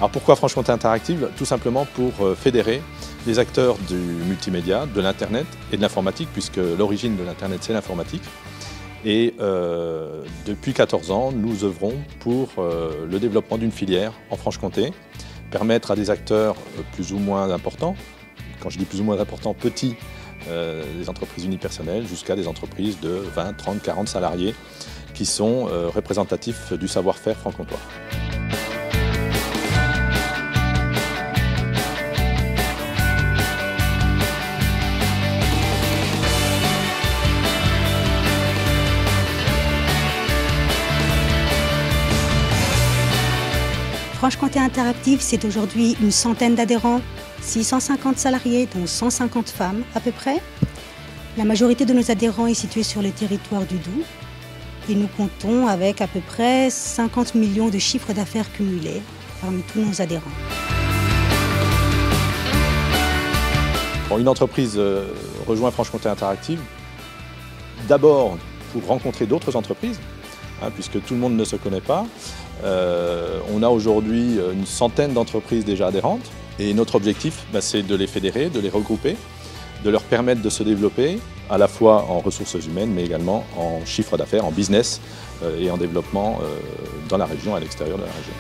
Alors pourquoi Franche-Comté Interactive? Tout simplement pour fédérer les acteurs du multimédia, de l'Internet et de l'informatique, puisque l'origine de l'Internet c'est l'informatique. Et depuis 14 ans, nous œuvrons pour le développement d'une filière en Franche-Comté, permettre à des acteurs plus ou moins importants, quand je dis plus ou moins importants, petits, des entreprises unipersonnelles jusqu'à des entreprises de 20, 30, 40 salariés qui sont représentatifs du savoir-faire franc-comtois. Franche-Comté Interactive, c'est aujourd'hui une centaine d'adhérents, 650 salariés, dont 150 femmes à peu près. La majorité de nos adhérents est située sur le territoire du Doubs et nous comptons avec à peu près 50 millions de chiffres d'affaires cumulés parmi tous nos adhérents. Bon, une entreprise rejoint Franche-Comté Interactive d'abord pour rencontrer d'autres entreprises, puisque tout le monde ne se connaît pas. On a aujourd'hui une centaine d'entreprises déjà adhérentes et notre objectif, c'est de les fédérer, de les regrouper, de leur permettre de se développer à la fois en ressources humaines mais également en chiffre d'affaires, en business et en développement dans la région, à l'extérieur de la région.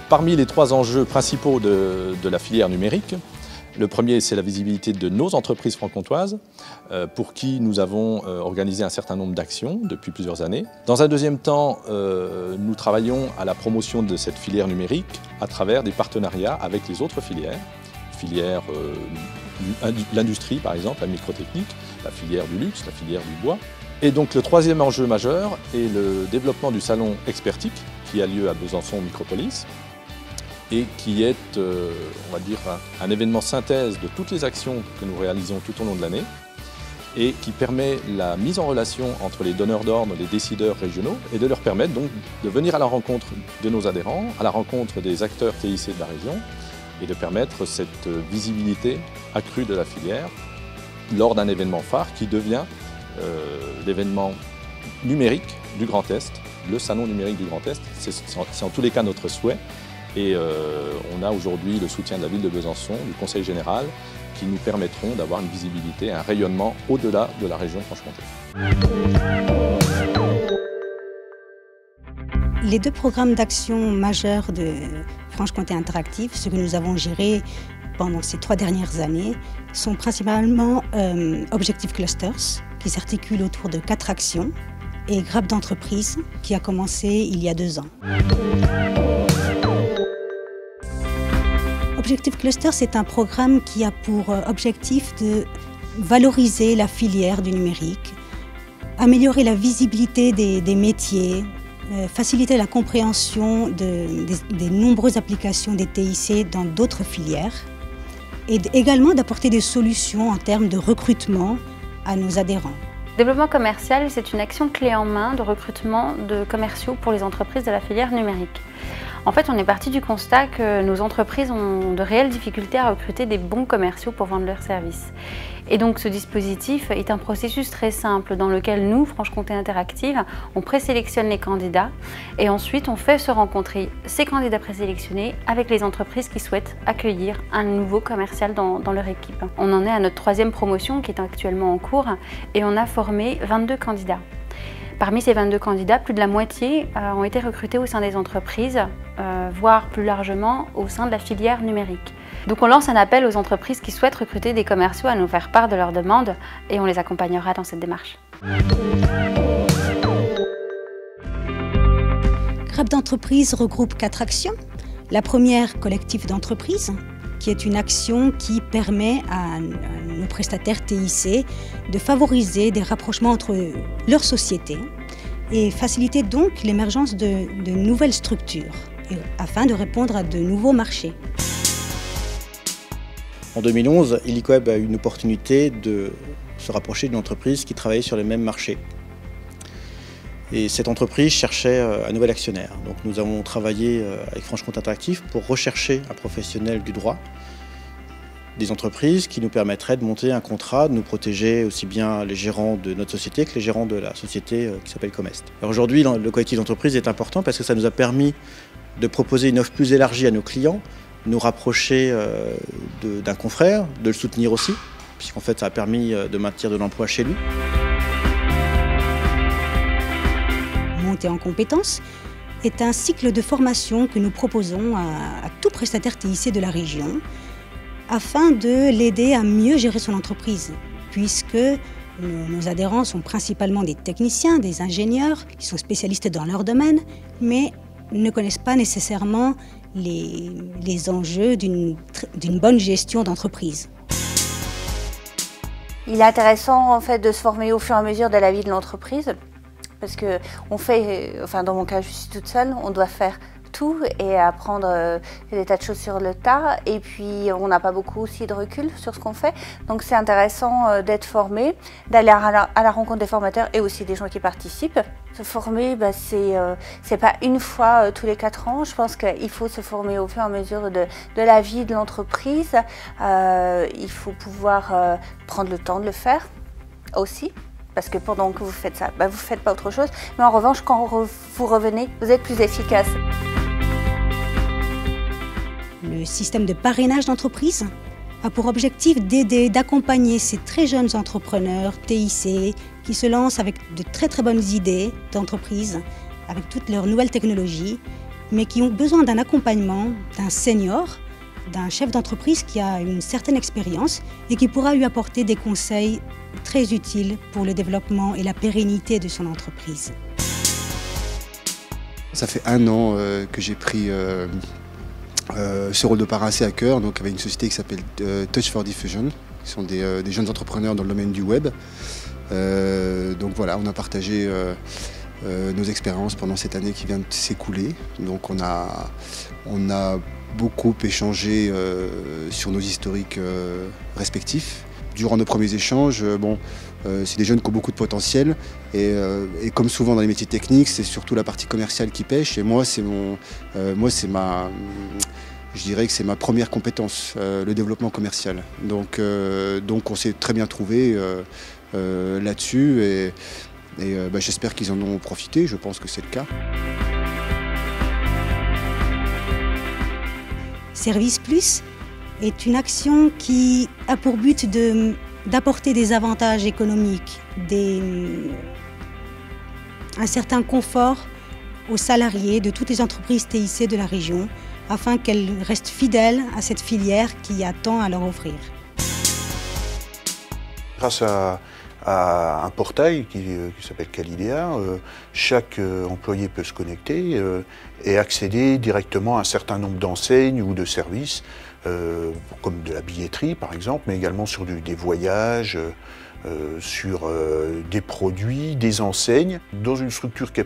Parmi les 3 enjeux principaux de la filière numérique, le premier, c'est la visibilité de nos entreprises franc-comtoises, pour qui nous avons organisé un certain nombre d'actions depuis plusieurs années. Dans un deuxième temps, nous travaillons à la promotion de cette filière numérique à travers des partenariats avec les autres filières, l'industrie par exemple, la microtechnique, la filière du luxe, la filière du bois. Et donc le troisième enjeu majeur est le développement du salon Expertic qui a lieu à Besançon Micropolis, et qui est, on va dire, un événement synthèse de toutes les actions que nous réalisons tout au long de l'année et qui permet la mise en relation entre les donneurs d'ordre, les décideurs régionaux et de leur permettre donc de venir à la rencontre de nos adhérents, à la rencontre des acteurs TIC de la région et de permettre cette visibilité accrue de la filière lors d'un événement phare qui devient l'événement numérique du Grand Est, le salon numérique du Grand Est. C'est en tous les cas notre souhait. Et on a aujourd'hui le soutien de la ville de Besançon, du Conseil général, qui nous permettront d'avoir une visibilité, un rayonnement au-delà de la région Franche-Comté. Les 2 programmes d'action majeurs de Franche-Comté Interactive, ceux que nous avons gérés pendant ces 3 dernières années, sont principalement Objectif Clusters, qui s'articule autour de 4 actions, et Grappe d'entreprise, qui a commencé il y a 2 ans. Objectif Cluster, c'est un programme qui a pour objectif de valoriser la filière du numérique, améliorer la visibilité des métiers, faciliter la compréhension des nombreuses applications des TIC dans d'autres filières et également d'apporter des solutions en termes de recrutement à nos adhérents. Développement commercial, c'est une action clé en main de recrutement de commerciaux pour les entreprises de la filière numérique. En fait, on est parti du constat que nos entreprises ont de réelles difficultés à recruter des bons commerciaux pour vendre leurs services. Et donc ce dispositif est un processus très simple dans lequel nous, Franche-Comté Interactive, on présélectionne les candidats et ensuite on fait se rencontrer ces candidats présélectionnés avec les entreprises qui souhaitent accueillir un nouveau commercial dans leur équipe. On en est à notre 3e promotion qui est actuellement en cours et on a formé 22 candidats. Parmi ces 22 candidats, plus de la moitié ont été recrutés au sein des entreprises, voire plus largement au sein de la filière numérique. Donc on lance un appel aux entreprises qui souhaitent recruter des commerciaux à nous faire part de leurs demandes et on les accompagnera dans cette démarche. Grappe d'entreprise regroupe 4 actions. La première, collectif d'entreprise, qui est une action qui permet à nos prestataires TIC de favoriser des rapprochements entre leurs sociétés et faciliter donc l'émergence de nouvelles structures afin de répondre à de nouveaux marchés. En 2011, Illicoeb a eu une opportunité de se rapprocher d'une entreprise qui travaillait sur les mêmes marchés. Et cette entreprise cherchait un nouvel actionnaire. Donc nous avons travaillé avec Franche-Comté Interactive pour rechercher un professionnel du droit des entreprises qui nous permettraient de monter un contrat, de nous protéger aussi bien les gérants de notre société que les gérants de la société qui s'appelle Comest. Aujourd'hui, le collectif d'entreprise est important parce que ça nous a permis de proposer une offre plus élargie à nos clients, nous rapprocher d'un confrère, de le soutenir aussi, puisqu'en fait ça a permis de maintenir de l'emploi chez lui. Monter en compétences est un cycle de formation que nous proposons à tout prestataire TIC de la région afin de l'aider à mieux gérer son entreprise, puisque nos adhérents sont principalement des techniciens, des ingénieurs qui sont spécialistes dans leur domaine, mais ne connaissent pas nécessairement les enjeux d'une bonne gestion d'entreprise. Il est intéressant en fait de se former au fur et à mesure de la vie de l'entreprise, parce que on fait, enfin dans mon cas je suis toute seule, on doit faire tout et apprendre des tas de choses sur le tas, et puis on n'a pas beaucoup aussi de recul sur ce qu'on fait, donc c'est intéressant d'être formé, d'aller à la rencontre des formateurs et aussi des gens qui participent. Se former, c'est pas une fois tous les 4 ans, je pense qu'il faut se former au fur et à mesure de la vie de l'entreprise, il faut pouvoir prendre le temps de le faire aussi. Parce que pendant que vous faites ça, vous ne faites pas autre chose. Mais en revanche, quand vous revenez, vous êtes plus efficace. Le système de parrainage d'entreprise a pour objectif d'aider, d'accompagner ces très jeunes entrepreneurs TIC qui se lancent avec de très très bonnes idées d'entreprise, avec toutes leurs nouvelles technologies, mais qui ont besoin d'un accompagnement d'un senior, d'un chef d'entreprise qui a une certaine expérience et qui pourra lui apporter des conseils très utiles pour le développement et la pérennité de son entreprise. Ça fait 1 an que j'ai pris ce rôle de parrain assez à cœur, donc avec une société qui s'appelle Touch for Diffusion, qui sont des jeunes entrepreneurs dans le domaine du web. Donc voilà, on a partagé nos expériences pendant cette année qui vient de s'écouler. Donc on a beaucoup échangé sur nos historiques respectifs. Durant nos premiers échanges, c'est des jeunes qui ont beaucoup de potentiel et comme souvent dans les métiers techniques, c'est surtout la partie commerciale qui pêche. Et moi, je dirais que c'est ma première compétence, le développement commercial. Donc on s'est très bien trouvé là-dessus et j'espère qu'ils en ont profité. Je pense que c'est le cas. Service Plus est une action qui a pour but d'apporter des avantages économiques, un certain confort aux salariés de toutes les entreprises TIC de la région, afin qu'elles restent fidèles à cette filière qui a tant à leur offrir. Grâce à un portail qui s'appelle Calidea, chaque employé peut se connecter et accéder directement à un certain nombre d'enseignes ou de services, comme de la billetterie par exemple, mais également sur des voyages, sur des produits, des enseignes, dans une structure qui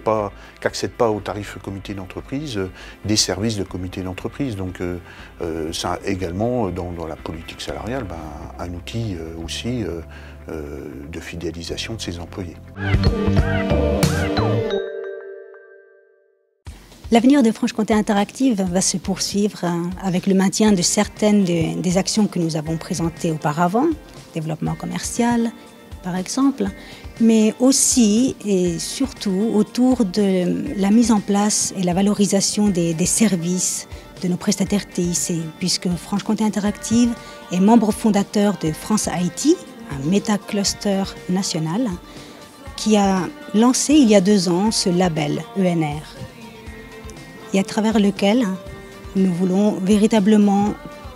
n'accède pas aux tarifs comité d'entreprise, des services de comité d'entreprise. Donc ça également, dans la politique salariale, un outil aussi de fidélisation de ses employés. L'avenir de Franche-Comté Interactive va se poursuivre avec le maintien de certaines des actions que nous avons présentées auparavant, développement commercial par exemple, mais aussi et surtout autour de la mise en place et la valorisation des services de nos prestataires TIC, puisque Franche-Comté Interactive est membre fondateur de France IT, un méta-cluster national, qui a lancé il y a 2 ans ce label ENR, et à travers lequel nous voulons véritablement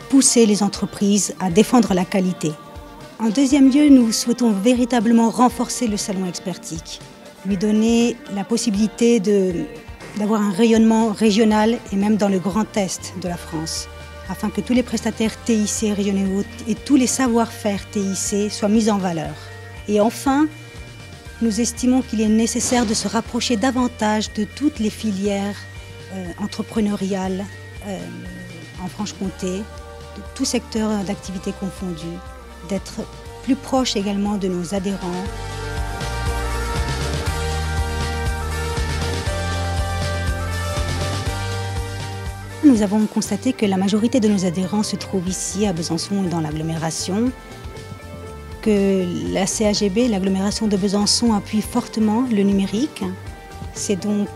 pousser les entreprises à défendre la qualité. En deuxième lieu, nous souhaitons véritablement renforcer le salon expertique, lui donner la possibilité d'avoir un rayonnement régional et même dans le Grand Est de la France, afin que tous les prestataires TIC régionaux et tous les savoir-faire TIC soient mis en valeur. Et enfin, nous estimons qu'il est nécessaire de se rapprocher davantage de toutes les filières entrepreneuriales en Franche-Comté, de tout secteur d'activité confondu, d'être plus proche également de nos adhérents. nous avons constaté que la majorité de nos adhérents se trouvent ici, à Besançon et dans l'agglomération, que la CAGB, l'agglomération de Besançon, appuie fortement le numérique. C'est donc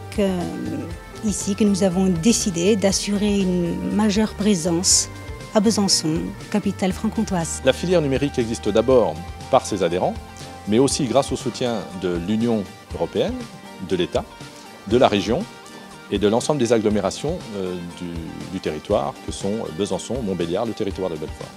ici que nous avons décidé d'assurer une majeure présence à Besançon, capitale franc-comtoise. La filière numérique existe d'abord par ses adhérents, mais aussi grâce au soutien de l'Union européenne, de l'État, de la région et de l'ensemble des agglomérations du territoire que sont Besançon, Montbéliard, le territoire de Belfort.